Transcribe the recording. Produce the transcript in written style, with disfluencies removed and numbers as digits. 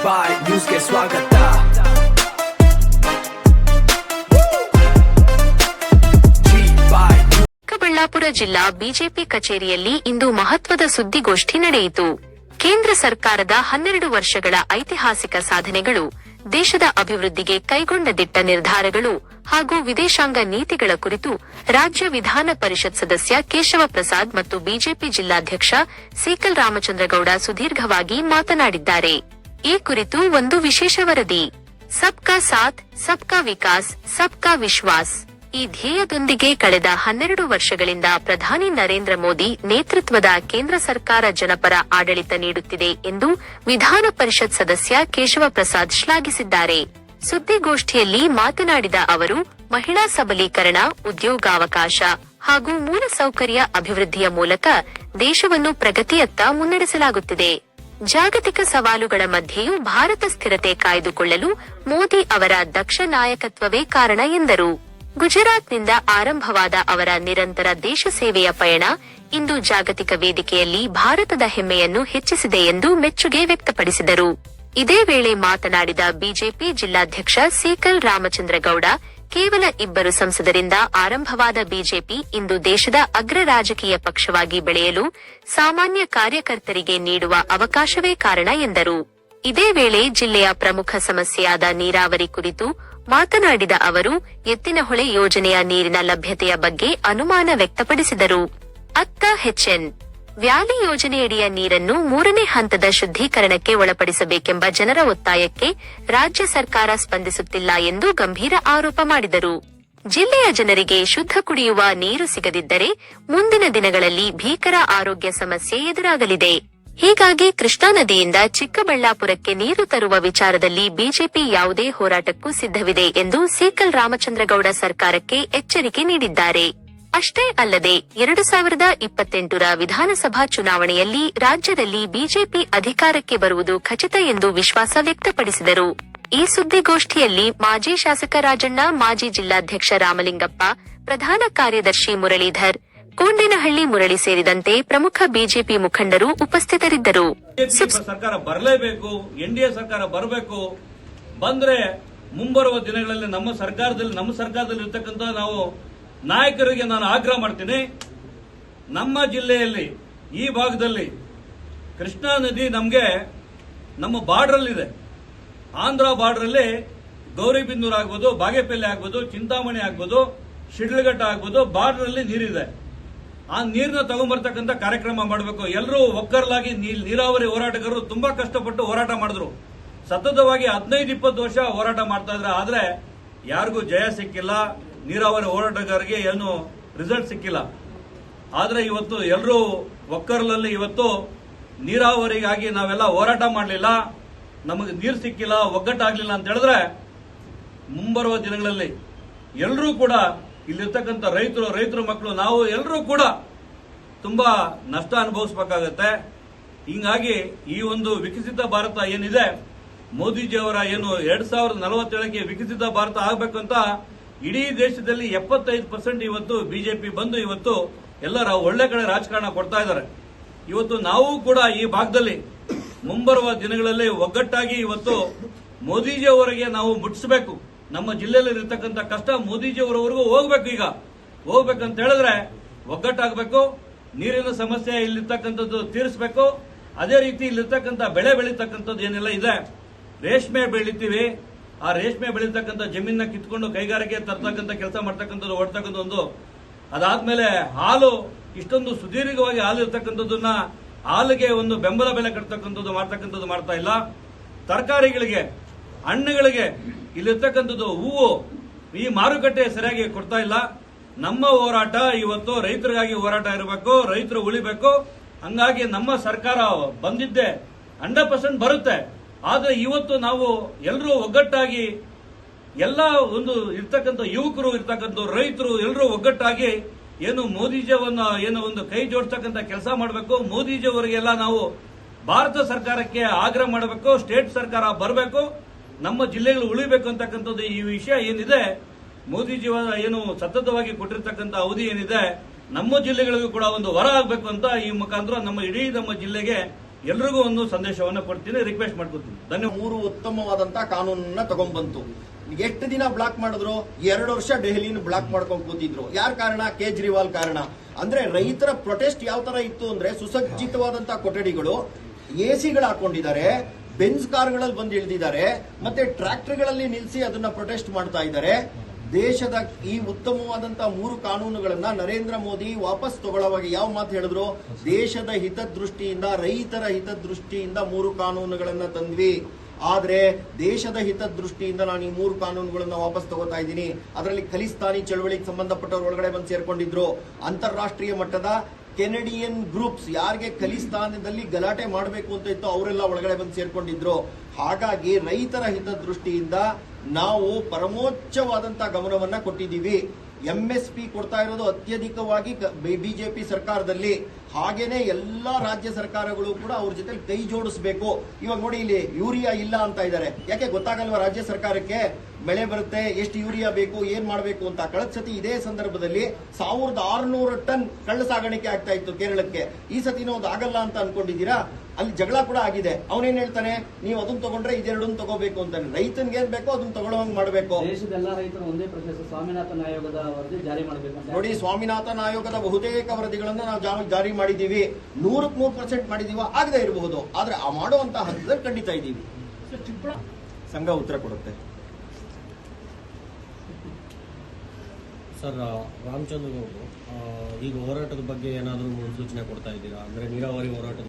ಬಾಯ್ ನ್ಯೂಸ್ಗೆ ಸ್ವಾಗತ. ಚಿಕ್ಕಬಳ್ಳಾಪುರ ಜಿಲ್ಲಾ ಬಿಜೆಪಿ ಕಚೇರಿಯಲ್ಲಿ ಇಂದು ಮಹತ್ವದ ಸುದ್ದಿಗೋಷ್ಠಿ ನಡೆಯಿತು. ಕೇಂದ್ರ ಸರ್ಕಾರದ 12 ವರ್ಷಗಳ ಐತಿಹಾಸಿಕ ಸಾಧನೆಗಳು, ದೇಶದ ಅಭಿವೃದ್ಧಿಗೆ ಕೈಗೊಂಡ ದಿಟ್ಟ ನಿರ್ಧಾರಗಳು ಹಾಗೂ ವಿದೇಶಾಂಗ ನೀತಿಗಳ ಕುರಿತು ರಾಜ್ಯ ವಿಧಾನ ಪರಿಷತ್ ಸದಸ್ಯ ಕೇಶವ ಪ್ರಸಾದ್ ಮತ್ತು ಬಿಜೆಪಿ ಜಿಲ್ಲಾಧ್ಯಕ್ಷ ಸೀಕಲ್ ರಾಮಚಂದ್ರಗೌಡ ಸುದೀರ್ಘವಾಗಿ ಮಾತನಾಡಿದ್ದಾರೆ. ಈ ಕುರಿತು ಒಂದು ವಿಶೇಷ ವರದಿ. ಸಬ್ಕಾ ಸಾಥ್, ಸಬ್ಕಾ ವಿಕಾಸ್, ಸಬ್ಕಾ ವಿಶ್ವಾಸ್ ಈ ಧ್ಯೇಯದೊಂದಿಗೆ ಕಳೆದ 12 ವರ್ಷಗಳಿಂದ ಪ್ರಧಾನಿ ನರೇಂದ್ರ ಮೋದಿ ನೇತೃತ್ವದ ಕೇಂದ್ರ ಸರ್ಕಾರ ಜನಪರ ಆಡಳಿತ ನೀಡುತ್ತಿದೆ ಎಂದು ವಿಧಾನ ಪರಿಷತ್ ಸದಸ್ಯ ಕೇಶವ ಪ್ರಸಾದ್ ಶ್ಲಾಘಿಸಿದ್ದಾರೆ. ಸುದ್ದಿಗೋಷ್ಠಿಯಲ್ಲಿ ಮಾತನಾಡಿದ ಅವರು, ಮಹಿಳಾ ಸಬಲೀಕರಣ, ಉದ್ಯೋಗಾವಕಾಶ ಹಾಗೂ ಮೂಲಸೌಕರ್ಯ ಅಭಿವೃದ್ಧಿಯ ಮೂಲಕ ದೇಶವನ್ನು ಪ್ರಗತಿಯತ್ತ ಮುನ್ನಡೆಸಲಾಗುತ್ತಿದೆ. ಜಾಗತಿಕ ಸವಾಲುಗಳ ಮಧ್ಯೆಯೂ ಭಾರತ ಸ್ಥಿರತೆ ಕಾಯ್ದುಕೊಳ್ಳಲು ಮೋದಿ ಅವರ ದಕ್ಷ ನಾಯಕತ್ವವೇ ಕಾರಣ ಎಂದರು. ಗುಜರಾತ್ನಿಂದ ಆರಂಭವಾದ ಅವರ ನಿರಂತರ ದೇಶ ಸೇವೆಯ ಪಯಣ ಇಂದು ಜಾಗತಿಕ ವೇದಿಕೆಯಲ್ಲಿ ಭಾರತದ ಹೆಮ್ಮೆಯನ್ನು ಹೆಚ್ಚಿಸಿದೆ ಎಂದು ಮೆಚ್ಚುಗೆ ವ್ಯಕ್ತಪಡಿಸಿದರು. ಇದೇ ವೇಳೆ ಮಾತನಾಡಿದ ಬಿಜೆಪಿ ಜಿಲ್ಲಾಧ್ಯಕ್ಷ ಸೀಕಲ್ ರಾಮಚಂದ್ರಗೌಡ, ಕೇವಲ 2 ಸಂಸದರಿಂದ ಆರಂಭವಾದ ಬಿಜೆಪಿ ಇಂದು ದೇಶದ ಅಗ್ರ ರಾಜಕೀಯ ಪಕ್ಷವಾಗಿ ಬೆಳೆಯಲು ಸಾಮಾನ್ಯ ಕಾರ್ಯಕರ್ತರಿಗೆ ನೀಡುವ ಅವಕಾಶವೇ ಕಾರಣ ಎಂದರು. ಇದೇ ವೇಳೆ ಜಿಲ್ಲೆಯ ಪ್ರಮುಖ ಸಮಸ್ಯೆಯಾದ ನೀರಾವರಿ ಕುರಿತು ಮಾತನಾಡಿದ ಅವರು, ಎತ್ತಿನಹೊಳೆ ಯೋಜನೆಯ ನೀರಿನ ಲಭ್ಯತೆಯ ಬಗ್ಗೆ ಅನುಮಾನ ವ್ಯಕ್ತಪಡಿಸಿದರು. ಅತ್ತ ಎಚ್ಎನ್ ವ್ಯಾಲಿ ಯೋಜನೆಯಡಿಯ ನೀರನ್ನು 3ನೇ ಹಂತದ ಶುದ್ಧೀಕರಣಕ್ಕೆ ಒಳಪಡಿಸಬೇಕೆಂಬ ಜನರ ಒತ್ತಾಯಕ್ಕೆ ರಾಜ್ಯ ಸರ್ಕಾರ ಸ್ಪಂದಿಸುತ್ತಿಲ್ಲ ಎಂದು ಗಂಭೀರ ಆರೋಪ ಮಾಡಿದರು. ಜಿಲ್ಲೆಯ ಜನರಿಗೆ ಶುದ್ಧ ಕುಡಿಯುವ ನೀರು ಸಿಗದಿದ್ದರೆ ಮುಂದಿನ ದಿನಗಳಲ್ಲಿ ಭೀಕರ ಆರೋಗ್ಯ ಸಮಸ್ಯೆ ಎದುರಾಗಲಿದೆ. ಹೀಗಾಗಿ ಕೃಷ್ಣಾ ನದಿಯಿಂದ ಚಿಕ್ಕಬಳ್ಳಾಪುರಕ್ಕೆ ನೀರು ತರುವ ವಿಚಾರದಲ್ಲಿ ಬಿಜೆಪಿ ಯಾವುದೇ ಹೋರಾಟಕ್ಕೂ ಸಿದ್ಧವಿದೆ ಎಂದು ಸೀಕಲ್ ರಾಮಚಂದ್ರಗೌಡ ಸರ್ಕಾರಕ್ಕೆ ಎಚ್ಚರಿಕೆ ನೀಡಿದ್ದಾರೆ. ಅಷ್ಟೇ ಅಲ್ಲದೆ 2028ರ ವಿಧಾನಸಭಾ ಚುನಾವಣೆಯಲ್ಲಿ ರಾಜ್ಯದಲ್ಲಿ ಬಿಜೆಪಿ ಅಧಿಕಾರಕ್ಕೆ ಬರುವುದು ಖಚಿತ ಎಂದು ವಿಶ್ವಾಸ ವ್ಯಕ್ತಪಡಿಸಿದರು. ಈ ಸುದ್ದಿಗೋಷ್ಠಿಯಲ್ಲಿ ಮಾಜಿ ಶಾಸಕ ರಾಜಣ್ಣ, ಮಾಜಿ ಜಿಲ್ಲಾಧ್ಯಕ್ಷ ರಾಮಲಿಂಗಪ್ಪ, ಪ್ರಧಾನ ಕಾರ್ಯದರ್ಶಿ ಮುರಳೀಧರ್, ಕೋಂಡೇನಹಳ್ಳಿ ಮುರಳಿ ಸೇರಿದಂತೆ ಪ್ರಮುಖ ಬಿಜೆಪಿ ಮುಖಂಡರು ಉಪಸ್ಥಿತರಿದ್ದರು. ಸರ್ಕಾರ ಬರಲೇಬೇಕು, ಎನ್ಡಿಎ ಸರ್ಕಾರ ಬರಬೇಕು. ಬಂದ್ರೆ ಮುಂಬರುವ ದಿನಗಳಲ್ಲಿ ನಮ್ಮ ಸರ್ಕಾರದಲ್ಲಿ ಇರ್ತಕ್ಕಂಥ ನಾವು ನಾಯಕರಿಗೆ ನಾನು ಆಗ್ರಹ ಮಾಡ್ತೀನಿ. ನಮ್ಮ ಜಿಲ್ಲೆಯಲ್ಲಿ ಈ ಭಾಗದಲ್ಲಿ ಕೃಷ್ಣಾ ನದಿ ನಮಗೆ ನಮ್ಮ ಬಾರ್ಡರ್ ಇದೆ. ಆಂಧ್ರ ಬಾರ್ಡರ್ ಅಲ್ಲಿ ಗೌರಿಬಿದನೂರು ಆಗ್ಬೋದು, ಬಾಗೇಪಲ್ಲಿ ಆಗ್ಬೋದು, ಚಿಂತಾಮಣಿ ಆಗ್ಬೋದು, ಶಿಡ್ಲಘಟ್ಟ ಆಗ್ಬೋದು, ಬಾರ್ಡರ್ ಅಲ್ಲಿ ನೀರಿದೆ. ಆ ನೀರನ್ನ ತಗೊಂಡ್ಬರ್ತಕ್ಕಂಥ ಕಾರ್ಯಕ್ರಮ ಮಾಡಬೇಕು. ಎಲ್ಲರೂ ಒಕ್ಕರ್ಲಾಗಿ ನೀರಾವರಿ ಹೋರಾಟಗಾರರು ತುಂಬಾ ಕಷ್ಟಪಟ್ಟು ಹೋರಾಟ ಮಾಡಿದ್ರು. ಸತತವಾಗಿ 15-20 ವರ್ಷ ಹೋರಾಟ ಮಾಡ್ತಾ ಇದ್ರೆ, ಆದ್ರೆ ಯಾರಿಗೂ ಜಯ ಸಿಕ್ಕಿಲ್ಲ. ನೀರಾವರಿ ಹೋರಾಟಗಾರರಿಗೆ ಏನು ರಿಸಲ್ಟ್ ಸಿಕ್ಕಿಲ್ಲ. ಆದ್ರೆ ಇವತ್ತು ಎಲ್ಲರೂ ಒಕ್ಕರ್ಲಲ್ಲಿ ಇವತ್ತು ನೀರಾವರಿಗಾಗಿ ನಾವೆಲ್ಲ ಹೋರಾಟ ಮಾಡಲಿಲ್ಲ, ನಮಗೆ ನೀರು ಸಿಕ್ಕಿಲ್ಲ, ಒಗ್ಗಟ್ಟಾಗ್ಲಿಲ್ಲ ಅಂತ ಹೇಳಿದ್ರೆ ಮುಂಬರುವ ದಿನಗಳಲ್ಲಿ ಎಲ್ಲರೂ ಕೂಡ ಇಲ್ಲಿರ್ತಕ್ಕಂಥ ರೈತರ ಮಕ್ಕಳು ನಾವು ಎಲ್ಲರೂ ಕೂಡ ತುಂಬಾ ನಷ್ಟ ಅನುಭವಿಸಬೇಕಾಗತ್ತೆ. ಹಿಂಗಾಗಿ ಈ ಒಂದು ವಿಕಸಿತ ಭಾರತ ಏನಿದೆ, ಮೋದಿಜಿಯವರ ಏನು 2047ಕ್ಕೆ ವಿಕಸಿತ ಭಾರತ ಆಗಬೇಕು ಅಂತ ಇಡೀ ದೇಶದಲ್ಲಿ 75% ಇವತ್ತು ಬಿಜೆಪಿ ಬಂದು ಇವತ್ತು ಎಲ್ಲರ ಒಳ್ಳೆ ಕಡೆ ರಾಜಕಾರಣ ಕೊಡ್ತಾ ಇದ್ದಾರೆ. ಇವತ್ತು ನಾವು ಕೂಡ ಈ ಭಾಗದಲ್ಲಿ ಮುಂಬರುವ ದಿನಗಳಲ್ಲಿ ಒಗ್ಗಟ್ಟಾಗಿ ಇವತ್ತು ಮೋದಿಜಿಯವರಿಗೆ ನಾವು ಮುಟ್ಟಿಸಬೇಕು. ನಮ್ಮ ಜಿಲ್ಲೆಯಲ್ಲಿ ಇರತಕ್ಕಂಥ ಕಷ್ಟ ಮೋದಿಜಿಯವರವರೆಗೂ ಹೋಗ್ಬೇಕು. ಈಗ ಹೋಗ್ಬೇಕಂತ ಹೇಳಿದ್ರೆ ಒಗ್ಗಟ್ಟಾಗಬೇಕು. ನೀರಿನ ಸಮಸ್ಯೆ ಇಲ್ಲಿರ್ತಕ್ಕಂಥದ್ದು ತೀರಿಸಬೇಕು. ಅದೇ ರೀತಿ ಇಲ್ಲಿರ್ತಕ್ಕಂಥ ಬೆಳೆ ಬೆಳೀತಕ್ಕಂಥದ್ದು ಏನೆಲ್ಲ ಇದೆ, ರೇಷ್ಮೆ ಬೆಳಿತೀವಿ, ಆ ರೇಷ್ಮೆ ಬೆಳೀತಕ್ಕಂಥ ಜಮೀನ ಕಿತ್ಕೊಂಡು ಕೈಗಾರಿಕೆ ತರ್ತಕ್ಕಂಥ ಕೆಲಸ ಮಾಡ್ತಕ್ಕಂಥದ್ದು ಓಡ್ತಕ್ಕಂಥ ಒಂದು. ಅದಾದ್ಮೇಲೆ ಹಾಲು, ಇಷ್ಟೊಂದು ಸುದೀರ್ಘವಾಗಿ ಹಾಲು ಇರ್ತಕ್ಕಂಥದ್ದನ್ನ ಹಾಲಿಗೆ ಒಂದು ಬೆಂಬಲ ಬೆಲೆ ಕಟ್ತಕ್ಕಂಥದ್ದು ಮಾಡ್ತಾ ಇಲ್ಲ. ತರಕಾರಿಗಳಿಗೆ, ಹಣ್ಣುಗಳಿಗೆ ಇಲ್ಲಿರ್ತಕ್ಕಂಥದ್ದು ಹೂವು ಈ ಮಾರುಕಟ್ಟೆ ಸರಿಯಾಗಿ ಕೊಡ್ತಾ ಇಲ್ಲ. ನಮ್ಮ ಹೋರಾಟ ಇವತ್ತು ರೈತರಿಗಾಗಿ ಹೋರಾಟ ಇರಬೇಕು, ರೈತರು ಉಳಿಬೇಕು. ಹಂಗಾಗಿ ನಮ್ಮ ಸರ್ಕಾರ ಬಂದಿದ್ದೆ 100% ಬರುತ್ತೆ. ಆದ್ರೆ ಇವತ್ತು ನಾವು ಎಲ್ಲರೂ ಒಗ್ಗಟ್ಟಾಗಿ ಎಲ್ಲ ಒಂದು ಇರ್ತಕ್ಕಂಥ ಯುವಕರು ಇರ್ತಕ್ಕಂಥ ರೈತರು ಎಲ್ಲರೂ ಒಗ್ಗಟ್ಟಾಗಿ ಏನು ಮೋದಿಜಿಯವನ್ನ ಏನು ಒಂದು ಕೈ ಜೋಡಿಸ್ತಕ್ಕಂಥ ಕೆಲಸ ಮಾಡಬೇಕು. ಮೋದಿಜಿಯವರಿಗೆಲ್ಲ ನಾವು ಭಾರತ ಸರ್ಕಾರಕ್ಕೆ ಆಗ್ರಹ ಮಾಡಬೇಕು. ಸ್ಟೇಟ್ ಸರ್ಕಾರ ಬರಬೇಕು, ನಮ್ಮ ಜಿಲ್ಲೆಗಳು ಉಳಿಬೇಕು ಅಂತಕ್ಕಂಥದ್ದು ಈ ವಿಷಯ ಏನಿದೆ. ಮೋದಿಜಿಯವರ ಏನು ಸತತವಾಗಿ ಕೊಟ್ಟಿರ್ತಕ್ಕಂಥ ಅವಧಿ ಏನಿದೆ, ನಮ್ಮ ಜಿಲ್ಲೆಗಳಿಗೂ ಕೂಡ ಒಂದು ವರ ಆಗಬೇಕು ಅಂತ ಈ ಮುಖಾಂತರ ನಮ್ಮ ಇಡೀ ನಮ್ಮ ಜಿಲ್ಲೆಗೆ ಎಲ್ರಿಗೂ ಒಂದು ಸಂದೇಶವನ್ನ ಕೊಡ್ತೀನಿ, ರಿಕ್ವೆಸ್ಟ್ ಮಾಡ್ಕೊತೀನಿ. ಧನ್ಯವಾದ. 3 ಉತ್ತಮವಾದಂತಹ ಕಾನೂನನ್ನ ತಗೊಂಡ್ಬಂತು. ಎಷ್ಟು ದಿನ ಬ್ಲಾಕ್ ಮಾಡಿದ್ರು? 2 ವರ್ಷ ದೆಹಲಿನ ಬ್ಲಾಕ್ ಮಾಡ್ಕೊಂಡು ಕೂತಿದ್ರು. ಯಾರ ಕಾರಣ? ಕೇಜ್ರಿವಾಲ್ ಕಾರಣ. ಅಂದ್ರೆ ರೈತರ ಪ್ರೊಟೆಸ್ಟ್ ಯಾವ ತರ ಇತ್ತು ಅಂದ್ರೆ, ಸುಸಜ್ಜಿತವಾದಂತಹ ಕೊಠಡಿಗಳು, ಎಸಿಗಳು ಹಾಕೊಂಡಿದ್ದಾರೆ, ಬೆಂಜ್ ಕಾರ್ಗಳಲ್ಲಿ ಬಂದು ಇಳಿದಿದ್ದಾರೆ, ಮತ್ತೆ ಟ್ರ್ಯಾಕ್ಟರ್ಗಳಲ್ಲಿ ನಿಲ್ಲಿಸಿ ಅದನ್ನ ಪ್ರೊಟೆಸ್ಟ್ ಮಾಡ್ತಾ ಇದ್ದಾರೆ. ದೇಶದ ಈ ಉತ್ತಮವಾದಂತಹ 3 ಕಾನೂನುಗಳನ್ನ ನರೇಂದ್ರ ಮೋದಿ ವಾಪಸ್ ತಗೊಳ್ಳುವಾಗ ಯಾವ ಮಾತು ಹೇಳಿದ್ರು? ದೇಶದ ಹಿತದೃಷ್ಟಿಯಿಂದ, ರೈತರ ಹಿತದೃಷ್ಟಿಯಿಂದ 3 ಕಾನೂನುಗಳನ್ನ ತಂದ್ವಿ. ಆದ್ರೆ ದೇಶದ ಹಿತದೃಷ್ಟಿಯಿಂದ ನಾನು ಈ 3 ಕಾನೂನುಗಳನ್ನ ವಾಪಸ್ ತಗೋತಾ ಇದ್ದೀನಿ. ಅದರಲ್ಲಿ ಖಲಿಸ್ತಾನಿ ಚಳವಳಿಗೆ ಸಂಬಂಧಪಟ್ಟವ್ರ ಒಳಗಡೆ ಬಂದು ಸೇರ್ಕೊಂಡಿದ್ರು. ಅಂತಾರಾಷ್ಟ್ರೀಯ ಮಟ್ಟದ ಕೆನಡಿಯನ್ ಗ್ರೂಪ್ಸ್ ಯಾರಿಗೆ ಖಲಿಸ್ತಾನದಲ್ಲಿ ಗಲಾಟೆ ಮಾಡಬೇಕು ಅಂತ ಇತ್ತು ಅವರೆಲ್ಲ ಒಳಗಡೆ ಬಂದು ಸೇರ್ಕೊಂಡಿದ್ರು. ಹಾಗಾಗಿ ರೈತರ ಹಿತದೃಷ್ಟಿಯಿಂದ ನಾವು ಪರಮೋಚ್ಚವಾದಂತಹ ಗಮನವನ್ನ ಕೊಟ್ಟಿದ್ದೀವಿ. MSP ಕೊಡ್ತಾ ಇರೋದು ಅತ್ಯಧಿಕವಾಗಿ ಬಿಜೆಪಿ ಸರ್ಕಾರದಲ್ಲಿ. ಹಾಗೇನೆ ಎಲ್ಲಾ ರಾಜ್ಯ ಸರ್ಕಾರಗಳು ಕೂಡ ಅವ್ರ ಜೊತೆ ಕೈ ಜೋಡಿಸಬೇಕು. ಇವಾಗ ನೋಡಿ, ಇಲ್ಲಿ ಯೂರಿಯಾ ಇಲ್ಲ ಅಂತ ಇದ್ದಾರೆ. ಯಾಕೆ ಗೊತ್ತಾಗಲ್ವಾ ರಾಜ್ಯ ಸರ್ಕಾರಕ್ಕೆ? ಬೆಳೆ ಬರುತ್ತೆ, ಎಷ್ಟು ಯೂರಿಯಾ ಬೇಕು, ಏನ್ ಮಾಡಬೇಕು ಅಂತ. ಕಳೆದ ಸತಿ ಇದೇ ಸಂದರ್ಭದಲ್ಲಿ 1600 ಟನ್ ಕಳ್ಳ ಸಾಗಾಣಿಕೆ ಆಗ್ತಾ ಇತ್ತು ಕೇರಳಕ್ಕೆ. ಈ ಸತಿನೂ ಅದು ಆಗಲ್ಲ ಅಂತ ಅನ್ಕೊಂಡಿದ್ದೀರಾ? ಅಲ್ಲಿ ಜಗಳ ಕೂಡ ಆಗಿದೆ. ಅವನೇನ್ ಹೇಳ್ತಾನೆ, ನೀವು ಅದನ್ನ ತಗೊಂಡ್ರೆ ಇದೆರಡನ್ನ ತಗೋಬೇಕು ಅಂತಾನೆ. ರೈತನ್ಗೆ ಏನ್ ಬೇಕೋ ಅದನ್ನ ತಗೊಳ್ಳೋಂಗ್ ಮಾಡಬೇಕು. ದೇಶದ ಎಲ್ಲಾ ರೈತರು ಒಂದೇ ಪ್ರಶ್ನೆ, ಸ್ವಾಮಿನಾಥನ್ ಆಯೋಗದ ವರದಿ ಜಾರಿ ಮಾಡಬೇಕು. ನೋಡಿ, ಸ್ವಾಮಿನಾಥನ್ ಆಯೋಗದ ಬಹುತೇಕ ವರದಿಗಳನ್ನ ನಾವು ಜಾರಿ ಮಾಡಿದೀವಿ. 100% ಮಾಡಿದೀವ, ಆಗದೆ ಇರಬಹುದು. ಆದ್ರೆ ಆ ಮಾಡುವಂತಹ ಹಂತದಲ್ಲಿ ಖಂಡಿತ ಇದ್ದೀವಿ. ಸಂಘ ಉತ್ತರ ಕೊಡುತ್ತೆ. ಸರ್, ರಾಮಚಂದ್ರ ಅವರು ಈಗ ಹೋರಾಟದ ಬಗ್ಗೆ ಏನಾದರೂ ಮುನ್ಸೂಚನೆ ಕೊಡ್ತಾ ಇದ್ದೀರಾ? ಅಂದ್ರೆ ನೀರಾವರಿ ಹೋರಾಟದ